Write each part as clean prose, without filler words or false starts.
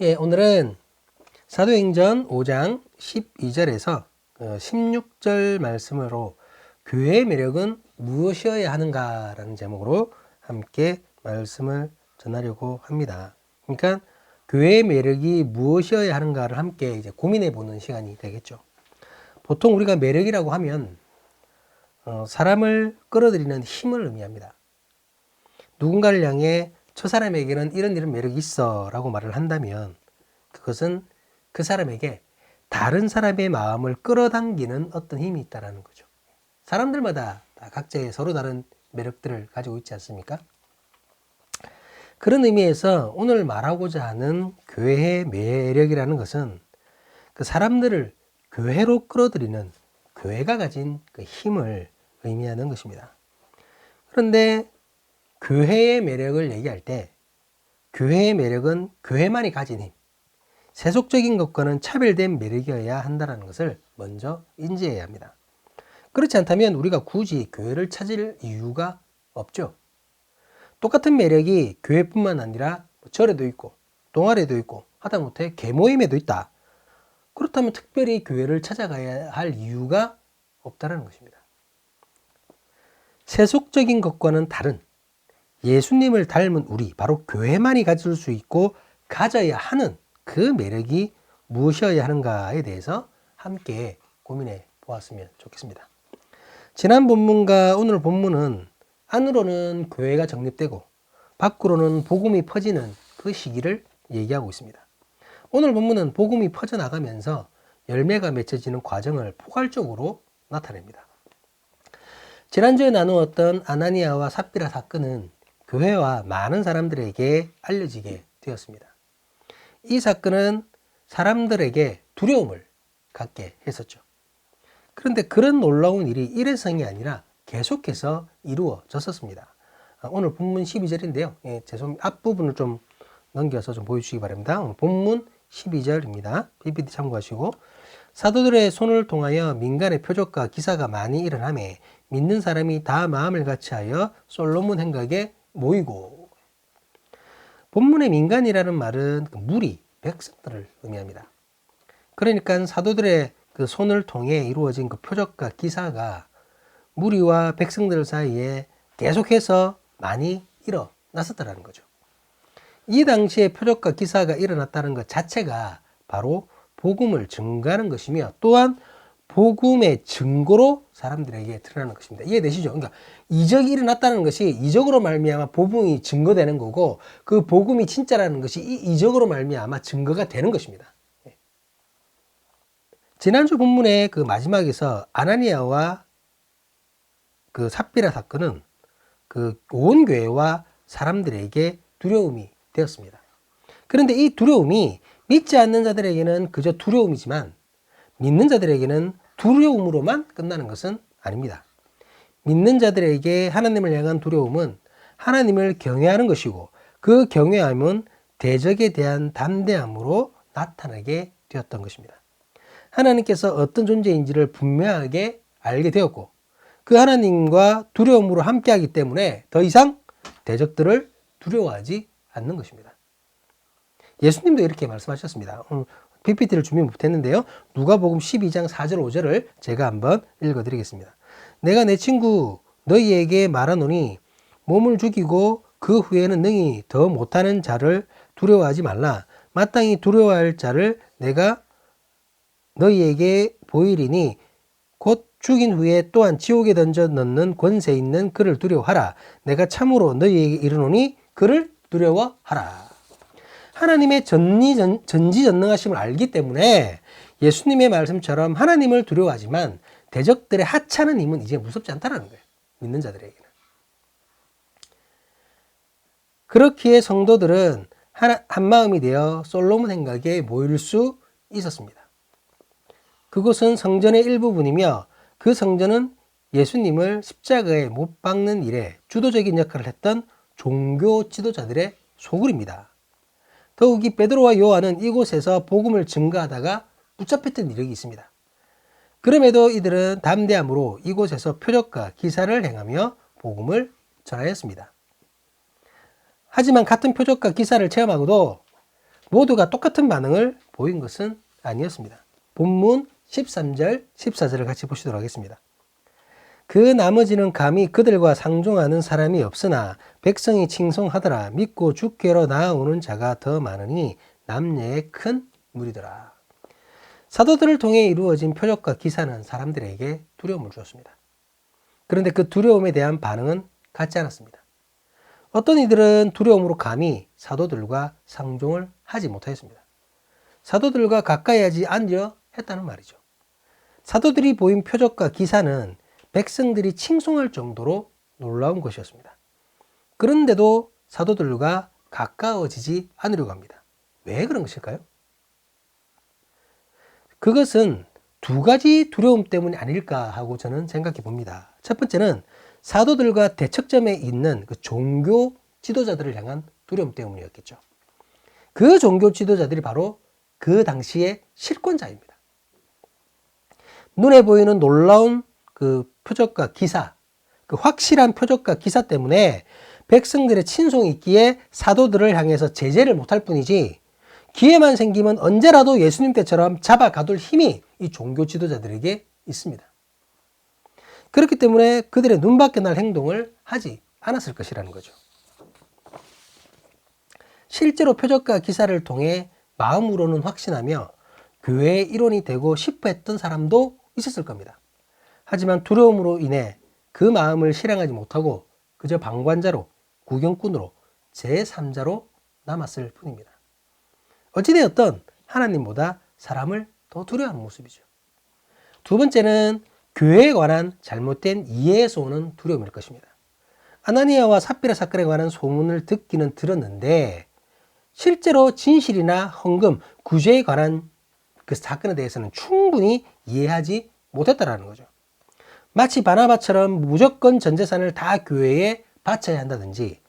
예, 오늘은 사도행전 5장 12절에서 16절 말씀으로 교회의 매력은 무엇이어야 하는가라는 제목으로 함께 말씀을 전하려고 합니다. 그러니까 교회의 매력이 무엇이어야 하는가를 함께 이제 고민해 보는 시간이 되겠죠. 보통 우리가 매력이라고 하면 사람을 끌어들이는 힘을 의미합니다. 누군가를 향해 저 사람에게는 이런 매력이 있어 라고 말을 한다면 그것은 그 사람에게 다른 사람의 마음을 끌어당기는 어떤 힘이 있다는 거죠. 사람들마다 각자의 서로 다른 매력들을 가지고 있지 않습니까? 그런 의미에서 오늘 말하고자 하는 교회의 매력이라는 것은 그 사람들을 교회로 끌어들이는 교회가 가진 그 힘을 의미하는 것입니다. 그런데 교회의 매력을 얘기할 때 교회의 매력은 교회만이 가진 힘, 세속적인 것과는 차별된 매력이어야 한다는 것을 먼저 인지해야 합니다. 그렇지 않다면 우리가 굳이 교회를 찾을 이유가 없죠. 똑같은 매력이 교회뿐만 아니라 절에도 있고 동아리에도 있고 하다못해 계모임에도 있다. 그렇다면 특별히 교회를 찾아가야 할 이유가 없다는 것입니다. 세속적인 것과는 다른 예수님을 닮은 우리, 바로 교회만이 가질 수 있고 가져야 하는 그 매력이 무엇이어야 하는가에 대해서 함께 고민해 보았으면 좋겠습니다. 지난 본문과 오늘 본문은 안으로는 교회가 정립되고 밖으로는 복음이 퍼지는 그 시기를 얘기하고 있습니다. 오늘 본문은 복음이 퍼져나가면서 열매가 맺혀지는 과정을 포괄적으로 나타냅니다. 지난주에 나누었던 아나니아와 삽비라 사건은 교회와 많은 사람들에게 알려지게 되었습니다. 이 사건은 사람들에게 두려움을 갖게 했었죠. 그런데 그런 놀라운 일이 일회성이 아니라 계속해서 이루어졌었습니다. 오늘 본문 12절인데요. 앞부분을 좀 넘겨서 좀 보여주시기 바랍니다. 오늘 본문 12절입니다. PPT 참고하시고 사도들의 손을 통하여 민간의 표적과 기사가 많이 일어나매 믿는 사람이 다 마음을 같이하여 솔로몬 행각에 모이고. 본문의 민간이라는 말은 무리, 백성들을 의미합니다. 그러니까 사도들의 그 손을 통해 이루어진 그 표적과 기사가 무리와 백성들 사이에 계속해서 많이 일어났었다는 거죠. 이 당시에 표적과 기사가 일어났다는 것 자체가 바로 복음을 증거하는 것이며 또한 복음의 증거로 사람들에게 드러나는 것입니다. 이해되시죠? 그러니까 이적이 일어났다는 것이 이적으로 말미암아 복음이 증거되는 거고 그 복음이 진짜라는 것이 이 이적으로 말미암아 증거가 되는 것입니다. 지난주 본문의 그 마지막에서 아나니아와 그 삽비라 사건은 그 온 교회와 사람들에게 두려움이 되었습니다. 그런데 이 두려움이 믿지 않는 자들에게는 그저 두려움이지만 믿는 자들에게는 두려움으로만 끝나는 것은 아닙니다. 믿는 자들에게 하나님을 향한 두려움은 하나님을 경외하는 것이고 그 경외함은 대적에 대한 담대함으로 나타나게 되었던 것입니다. 하나님께서 어떤 존재인지를 분명하게 알게 되었고 그 하나님과 두려움으로 함께하기 때문에 더 이상 대적들을 두려워하지 않는 것입니다. 예수님도 이렇게 말씀하셨습니다. PPT를 준비 못했는데요. 누가복음 12장 4절 5절을 제가 한번 읽어드리겠습니다. 내가 내 친구 너희에게 말하노니 몸을 죽이고 그 후에는 능히 더 못하는 자를 두려워하지 말라. 마땅히 두려워할 자를 내가 너희에게 보이리니 곧 죽인 후에 또한 지옥에 던져 넣는 권세 있는 그를 두려워하라. 내가 참으로 너희에게 이르노니 그를 두려워하라. 하나님의 전지전능하심을 알기 때문에 예수님의 말씀처럼 하나님을 두려워하지만 대적들의 하찮은 힘은 이제 무섭지 않다는 거예요. 믿는 자들에게는. 그렇기에 성도들은 한마음이 되어 솔로몬 행각에 모일 수 있었습니다. 그곳은 성전의 일부분이며 그 성전은 예수님을 십자가에 못 박는 일에 주도적인 역할을 했던 종교 지도자들의 소굴입니다. 더욱이 베드로와 요한은 이곳에서 복음을 증거하다가 붙잡혔던 이력이 있습니다. 그럼에도 이들은 담대함으로 이곳에서 표적과 기사를 행하며 복음을 전하였습니다. 하지만 같은 표적과 기사를 체험하고도 모두가 똑같은 반응을 보인 것은 아니었습니다. 본문 13절, 14절을 같이 보시도록 하겠습니다. 그 나머지는 감히 그들과 상종하는 사람이 없으나 백성이 칭송하더라. 믿고 주께로 나아오는 자가 더 많으니 남녀의 큰 무리더라. 사도들을 통해 이루어진 표적과 기사는 사람들에게 두려움을 주었습니다. 그런데 그 두려움에 대한 반응은 같지 않았습니다. 어떤 이들은 두려움으로 감히 사도들과 상종을 하지 못하였습니다. 사도들과 가까이 하지 않으려 했다는 말이죠. 사도들이 보인 표적과 기사는 백성들이 칭송할 정도로 놀라운 것이었습니다. 그런데도 사도들과 가까워지지 않으려고 합니다. 왜 그런 것일까요? 그것은 두 가지 두려움 때문이 아닐까 하고 저는 생각해 봅니다. 첫 번째는 사도들과 대척점에 있는 그 종교 지도자들을 향한 두려움 때문이었겠죠. 그 종교 지도자들이 바로 그 당시의 실권자입니다. 눈에 보이는 놀라운 그 표적과 기사, 그 확실한 표적과 기사 때문에 백성들의 친송이 있기에 사도들을 향해서 제재를 못할 뿐이지 기회만 생기면 언제라도 예수님 때처럼 잡아가둘 힘이 이 종교 지도자들에게 있습니다. 그렇기 때문에 그들의 눈밖에 날 행동을 하지 않았을 것이라는 거죠. 실제로 표적과 기사를 통해 마음으로는 확신하며 교회의 일원이 되고 싶어 했던 사람도 있었을 겁니다. 하지만 두려움으로 인해 그 마음을 실행하지 못하고 그저 방관자로, 구경꾼으로, 제3자로 남았을 뿐입니다. 어찌되었든 하나님보다 사람을 더 두려워하는 모습이죠. 두 번째는 교회에 관한 잘못된 이해에서 오는 두려움일 것입니다. 아나니아와 삽비라 사건에 관한 소문을 듣기는 들었는데 실제로 진실이나 헌금, 구제에 관한 그 사건에 대해서는 충분히 이해하지 못했다라는 거죠. 마치 바나바처럼 무조건 전 재산을 다 교회에 바쳐야 한다든지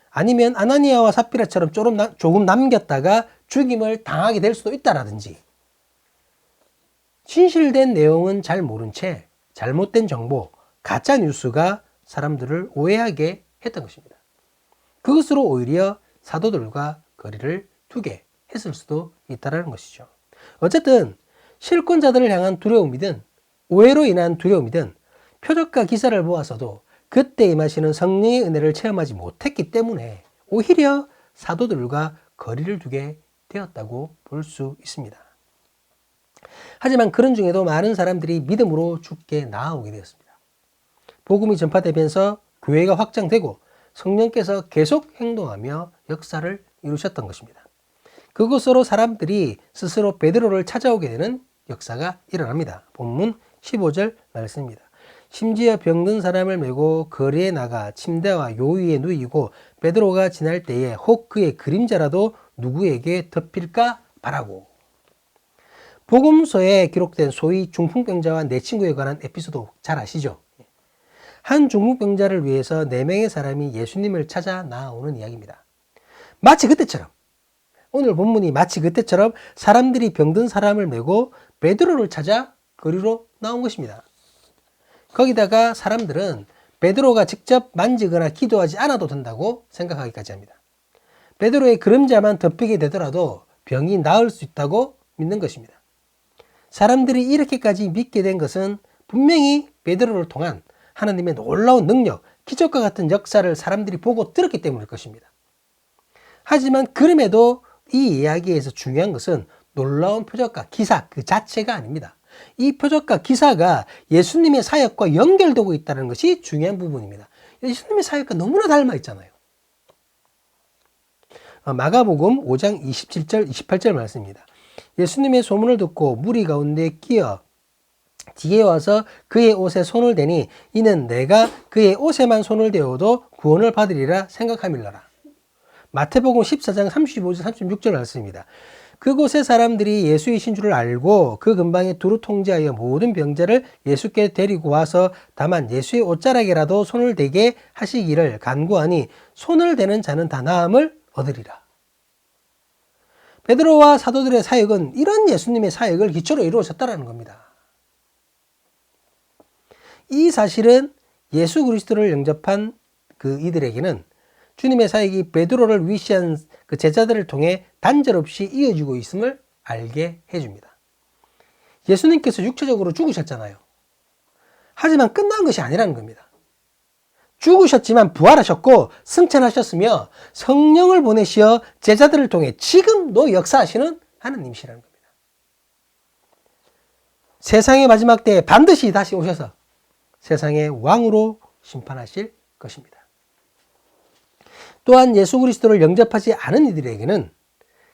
아니면 아나니아와 삽비라처럼 조금 남겼다가 죽임을 당하게 될 수도 있다라든지 진실된 내용은 잘 모른 채 잘못된 정보, 가짜 뉴스가 사람들을 오해하게 했던 것입니다. 그것으로 오히려 사도들과 거리를 두게 했을 수도 있다는 것이죠. 어쨌든 실권자들을 향한 두려움이든 오해로 인한 두려움이든 표적과 기사를 보아서도 그때 임하시는 성령의 은혜를 체험하지 못했기 때문에 오히려 사도들과 거리를 두게 되었다고 볼 수 있습니다. 하지만 그런 중에도 많은 사람들이 믿음으로 주께 나아오게 되었습니다. 복음이 전파되면서 교회가 확장되고 성령께서 계속 행동하며 역사를 이루셨던 것입니다. 그것으로 사람들이 스스로 베드로를 찾아오게 되는 역사가 일어납니다. 본문 15절 말씀입니다. 심지어 병든 사람을 메고 거리에 나가 침대와 요 위에 누이고 베드로가 지날 때에 혹 그의 그림자라도 누구에게 덮일까 바라고. 복음서에 기록된 소위 중풍병자와 내 친구에 관한 에피소드 잘 아시죠? 한 중풍병자를 위해서 4명의 사람이 예수님을 찾아 나아오는 이야기입니다. 마치 그때처럼 오늘 본문이 마치 그때처럼 사람들이 병든 사람을 메고 베드로를 찾아 거리로 나온 것입니다. 거기다가 사람들은 베드로가 직접 만지거나 기도하지 않아도 된다고 생각하기까지 합니다. 베드로의 그림자만 덮이게 되더라도 병이 나을 수 있다고 믿는 것입니다. 사람들이 이렇게까지 믿게 된 것은 분명히 베드로를 통한 하나님의 놀라운 능력, 기적과 같은 역사를 사람들이 보고 들었기 때문일 것입니다. 하지만 그럼에도 이 이야기에서 중요한 것은 놀라운 표적과 기사 그 자체가 아닙니다. 이 표적과 기사가 예수님의 사역과 연결되고 있다는 것이 중요한 부분입니다. 예수님의 사역과 너무나 닮아 있잖아요. 마가복음 5장 27절 28절 말씀입니다. 예수님의 소문을 듣고 무리 가운데 끼어 뒤에 와서 그의 옷에 손을 대니 이는 내가 그의 옷에만 손을 대어도 구원을 받으리라 생각함일러라. 마태복음 14장 35절 36절 말씀입니다. 그곳의 사람들이 예수이신 줄을 알고 그 근방에 두루 통제하여 모든 병자를 예수께 데리고 와서 다만 예수의 옷자락에라도 손을 대게 하시기를 간구하니 손을 대는 자는 다 나음을 얻으리라. 베드로와 사도들의 사역은 이런 예수님의 사역을 기초로 이루어졌다는 겁니다. 이 사실은 예수 그리스도를 영접한 그 이들에게는 주님의 사역이 베드로를 위시한 그 제자들을 통해 단절없이 이어지고 있음을 알게 해줍니다. 예수님께서 육체적으로 죽으셨잖아요. 하지만 끝난 것이 아니라는 겁니다. 죽으셨지만 부활하셨고 승천하셨으며 성령을 보내시어 제자들을 통해 지금도 역사하시는 하나님이시라는 겁니다. 세상의 마지막 때에 반드시 다시 오셔서 세상의 왕으로 심판하실 것입니다. 또한 예수 그리스도를 영접하지 않은 이들에게는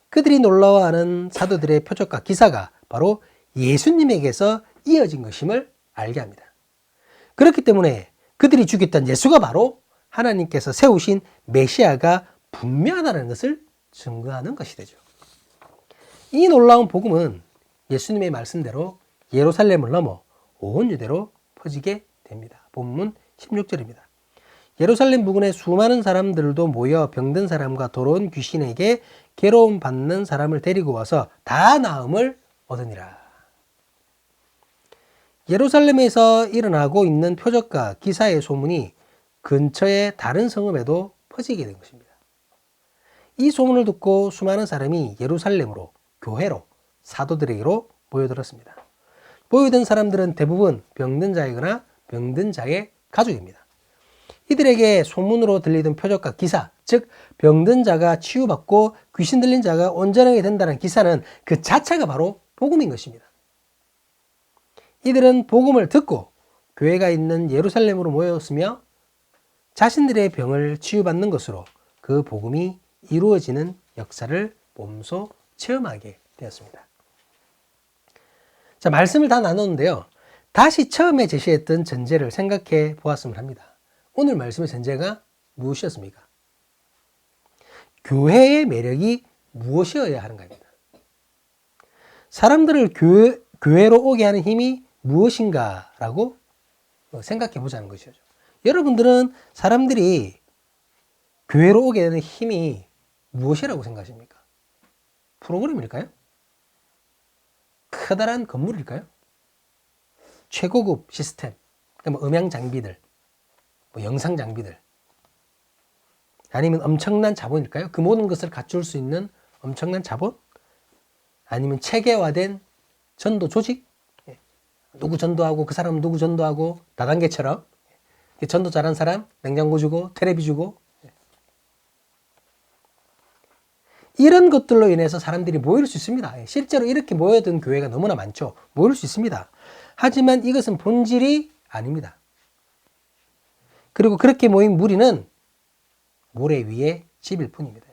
그들이 놀라워하는 사도들의 표적과 기사가 바로 예수님에게서 이어진 것임을 알게 합니다. 그렇기 때문에 그들이 죽였던 예수가 바로 하나님께서 세우신 메시아가 분명하다는 것을 증거하는 것이 되죠. 이 놀라운 복음은 예수님의 말씀대로 예루살렘을 넘어 온 유대로 퍼지게 됩니다. 본문 16절입니다. 예루살렘 부근에 수많은 사람들도 모여 병든 사람과 더러운 귀신에게 괴로움 받는 사람을 데리고 와서 다 나음을 얻으니라. 예루살렘에서 일어나고 있는 표적과 기사의 소문이 근처의 다른 성읍에도 퍼지게 된 것입니다. 이 소문을 듣고 수많은 사람이 예루살렘으로, 교회로, 사도들에게로 모여들었습니다. 모여든 사람들은 대부분 병든 자이거나 병든 자의 가족입니다. 이들에게 소문으로 들리던 표적과 기사, 즉 병든 자가 치유받고 귀신 들린 자가 온전하게 된다는 기사는 그 자체가 바로 복음인 것입니다. 이들은 복음을 듣고 교회가 있는 예루살렘으로 모였으며 자신들의 병을 치유받는 것으로 그 복음이 이루어지는 역사를 몸소 체험하게 되었습니다. 자, 말씀을 다 나눴는데요. 다시 처음에 제시했던 전제를 생각해 보았으면 합니다. 오늘 말씀의 전제가 무엇이었습니까? 교회의 매력이 무엇이어야 하는가입니다. 사람들을 교회로 오게 하는 힘이 무엇인가라고 생각해 보자는 것이죠. 여러분들은 사람들이 교회로 오게 되는 힘이 무엇이라고 생각하십니까? 프로그램일까요? 커다란 건물일까요? 최고급 시스템, 뭐 음향 장비들, 뭐 영상 장비들, 아니면 엄청난 자본일까요? 그 모든 것을 갖출 수 있는 엄청난 자본? 아니면 체계화된 전도 조직? 누구 전도하고 그 사람은 누구 전도하고 다단계처럼 전도 잘한 사람 냉장고 주고 텔레비 주고, 이런 것들로 인해서 사람들이 모일 수 있습니다. 실제로 이렇게 모여든 교회가 너무나 많죠. 모일 수 있습니다. 하지만 이것은 본질이 아닙니다. 그리고 그렇게 모인 무리는 모래 위에 집일 뿐입니다.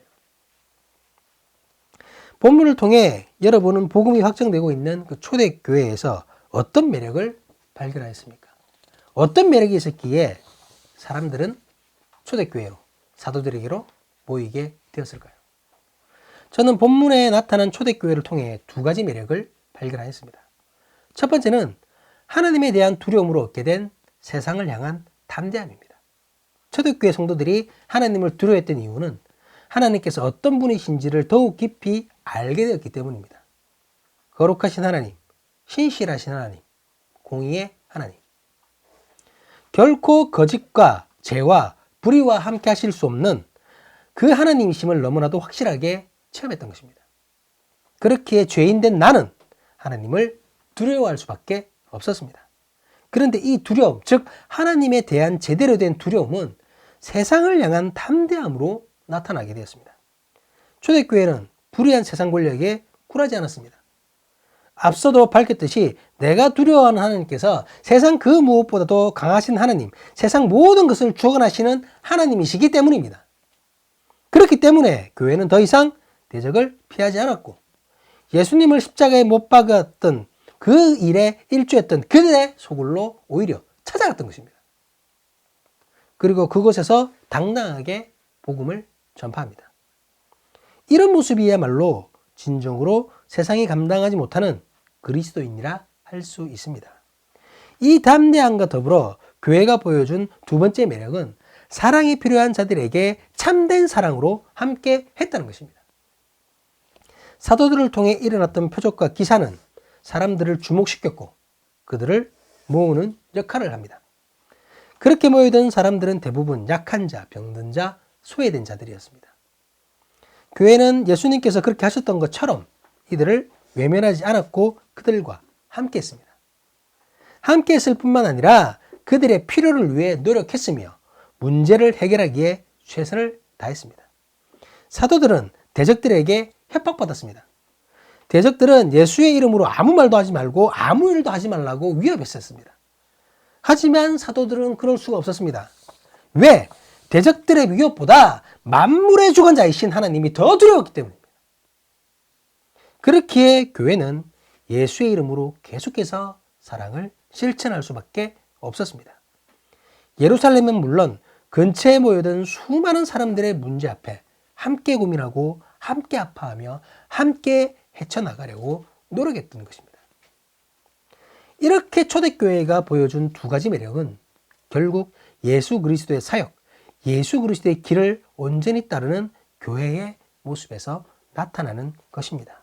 본문을 통해 여러분은 복음이 확정되고 있는 그 초대교회에서 어떤 매력을 발견하였습니까? 어떤 매력이 있었기에 사람들은 초대교회로, 사도들에게로 모이게 되었을까요? 저는 본문에 나타난 초대교회를 통해 두 가지 매력을 발견하였습니다. 첫 번째는 하나님에 대한 두려움으로 얻게 된 세상을 향한 담대함입니다. 초대교회 성도들이 하나님을 두려워했던 이유는 하나님께서 어떤 분이신지를 더욱 깊이 알게 되었기 때문입니다. 거룩하신 하나님, 신실하신 하나님, 공의의 하나님. 결코 거짓과 죄와 불의와 함께 하실 수 없는 그 하나님이심을 너무나도 확실하게 체험했던 것입니다. 그렇기에 죄인된 나는 하나님을 두려워할 수밖에 없었습니다. 그런데 이 두려움, 즉 하나님에 대한 제대로 된 두려움은 세상을 향한 담대함으로 나타나게 되었습니다. 초대교회는 불의한 세상 권력에 굴하지 않았습니다. 앞서도 밝혔듯이 내가 두려워하는 하나님께서 세상 그 무엇보다도 강하신 하나님, 세상 모든 것을 주관하시는 하나님이시기 때문입니다. 그렇기 때문에 교회는 더 이상 대적을 피하지 않았고 예수님을 십자가에 못 박았던 그 일에 일조했던 그들의 소굴로 오히려 찾아갔던 것입니다. 그리고 그곳에서 당당하게 복음을 전파합니다. 이런 모습이야말로 진정으로 세상이 감당하지 못하는 그리스도인이라 할 수 있습니다. 이 담대함과 더불어 교회가 보여준 두 번째 매력은 사랑이 필요한 자들에게 참된 사랑으로 함께 했다는 것입니다. 사도들을 통해 일어났던 표적과 기사는 사람들을 주목시켰고 그들을 모으는 역할을 합니다. 그렇게 모여든 사람들은 대부분 약한 자, 병든 자, 소외된 자들이었습니다. 교회는 예수님께서 그렇게 하셨던 것처럼 이들을 외면하지 않았고 그들과 함께 했습니다. 함께 했을 뿐만 아니라 그들의 필요를 위해 노력했으며 문제를 해결하기에 최선을 다했습니다. 사도들은 대적들에게 협박받았습니다. 대적들은 예수의 이름으로 아무 말도 하지 말고 아무 일도 하지 말라고 위협했었습니다. 하지만 사도들은 그럴 수가 없었습니다. 왜? 대적들의 위협보다 만물의 주관자이신 하나님이 더 두려웠기 때문입니다. 그렇기에 교회는 예수의 이름으로 계속해서 사랑을 실천할 수밖에 없었습니다. 예루살렘은 물론 근처에 모여든 수많은 사람들의 문제 앞에 함께 고민하고 함께 아파하며 함께 헤쳐나가려고 노력했던 것입니다. 이렇게 초대교회가 보여준 두 가지 매력은 결국 예수 그리스도의 사역, 예수 그리스도의 길을 온전히 따르는 교회의 모습에서 나타나는 것입니다.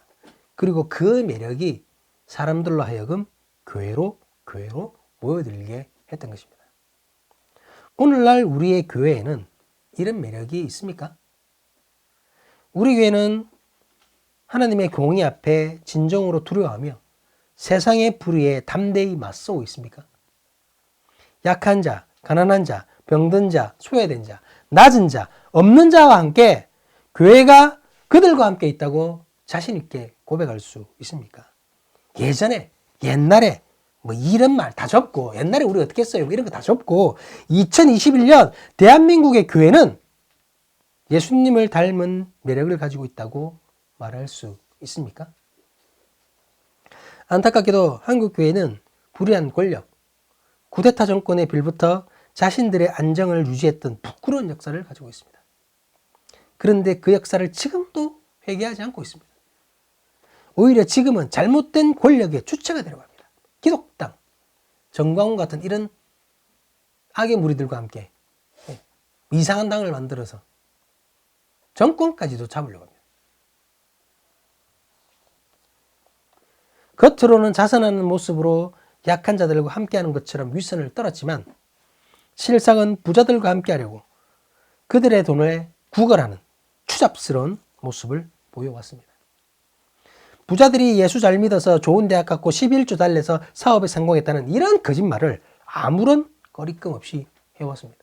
그리고 그 매력이 사람들로 하여금 교회로 모여들게 했던 것입니다. 오늘날 우리의 교회에는 이런 매력이 있습니까? 우리 교회는 하나님의 공의 앞에 진정으로 두려워하며 세상의 불의에 담대히 맞서고 있습니까? 약한 자, 가난한 자, 병든 자, 소외된 자, 낮은 자, 없는 자와 함께 교회가 그들과 함께 있다고 자신 있게 고백할 수 있습니까? 옛날에 이런 말 다 접고 옛날에 우리 어떻게 했어요? 이런 거 다 접고 2021년 대한민국의 교회는 예수님을 닮은 매력을 가지고 있다고 말할 수 있습니까? 안타깝게도 한국 교회는 불의한 권력, 쿠데타 정권의 빌부터 자신들의 안정을 유지했던 부끄러운 역사를 가지고 있습니다. 그런데 그 역사를 지금도 회개하지 않고 있습니다. 오히려 지금은 잘못된 권력의 주체가 되어갑니다. 기독당, 정광훈 같은 이런 악의 무리들과 함께 이상한 당을 만들어서 정권까지도 잡으려고 합니다. 겉으로는 자선하는 모습으로 약한 자들과 함께하는 것처럼 위선을 떨었지만 실상은 부자들과 함께하려고 그들의 돈을 구걸하는 추잡스러운 모습을 보여왔습니다. 부자들이 예수 잘 믿어서 좋은 대학 갔고 11조 달래서 사업에 성공했다는 이런 거짓말을 아무런 거리낌 없이 해왔습니다.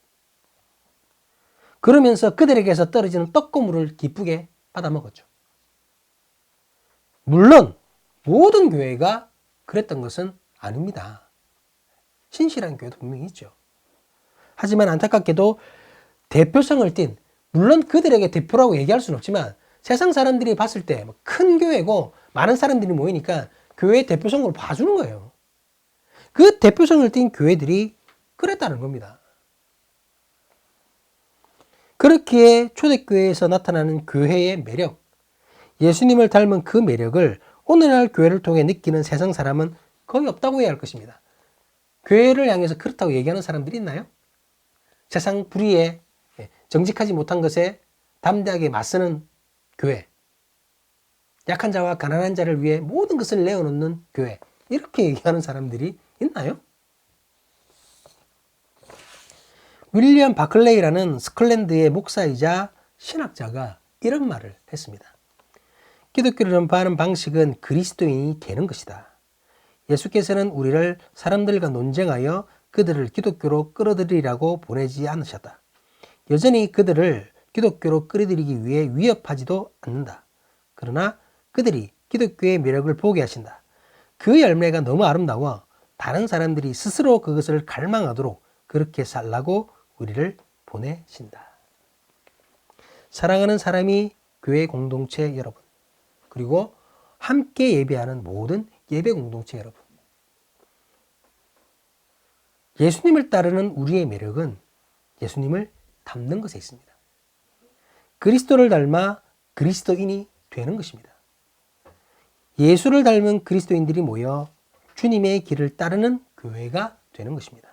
그러면서 그들에게서 떨어지는 떡고물을 기쁘게 받아먹었죠. 물론 모든 교회가 그랬던 것은 아닙니다. 신실한 교회도 분명히 있죠. 하지만 안타깝게도 대표성을 띈, 물론 그들에게 대표라고 얘기할 수는 없지만 세상 사람들이 봤을 때 큰 교회고 많은 사람들이 모이니까 교회의 대표성으로 봐주는 거예요. 그 대표성을 띈 교회들이 그랬다는 겁니다. 그렇기에 초대교회에서 나타나는 교회의 매력, 예수님을 닮은 그 매력을 오늘날 교회를 통해 느끼는 세상 사람은 거의 없다고 해야 할 것입니다. 교회를 향해서 그렇다고 얘기하는 사람들이 있나요? 세상 불의에 정직하지 못한 것에 담대하게 맞서는 교회, 약한 자와 가난한 자를 위해 모든 것을 내어놓는 교회, 이렇게 얘기하는 사람들이 있나요? 윌리엄 바클레이라는 스콜랜드의 목사이자 신학자가 이런 말을 했습니다. 기독교를 전파하는 방식은 그리스도인이 되는 것이다. 예수께서는 우리를 사람들과 논쟁하여 그들을 기독교로 끌어들이라고 보내지 않으셨다. 여전히 그들을 기독교로 끌어들이기 위해 위협하지도 않는다. 그러나 그들이 기독교의 매력을 보게 하신다. 그 열매가 너무 아름다워 다른 사람들이 스스로 그것을 갈망하도록 그렇게 살라고 우리를 보내신다. 사랑하는 사람이 교회 공동체 여러분, 그리고 함께 예배하는 모든 예배 공동체 여러분, 예수님을 따르는 우리의 매력은 예수님을 닮는 것에 있습니다. 그리스도를 닮아 그리스도인이 되는 것입니다. 예수를 닮은 그리스도인들이 모여 주님의 길을 따르는 교회가 되는 것입니다.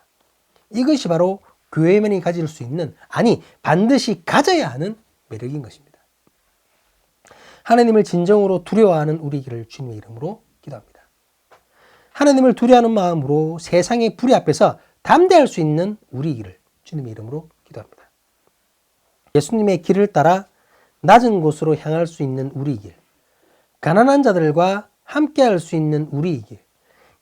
이것이 바로 교회만이 가질 수 있는, 아니 반드시 가져야 하는 매력인 것입니다. 하나님을 진정으로 두려워하는 우리를 주님의 이름으로 기도합니다. 하나님을 두려워하는 마음으로 세상의 불의 앞에서 담대할 수 있는 우리를 주님의 이름으로 기도합니다. 예수님의 길을 따라 낮은 곳으로 향할 수 있는 우리 길, 가난한 자들과 함께할 수 있는 우리 길,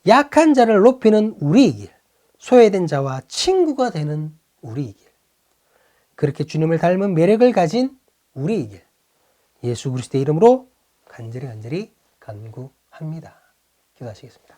약한 자를 높이는 우리 길, 소외된 자와 친구가 되는 우리 길, 그렇게 주님을 닮은 매력을 가진 우리 길, 예수 그리스도의 이름으로 간절히 간구합니다. 기도하시겠습니다.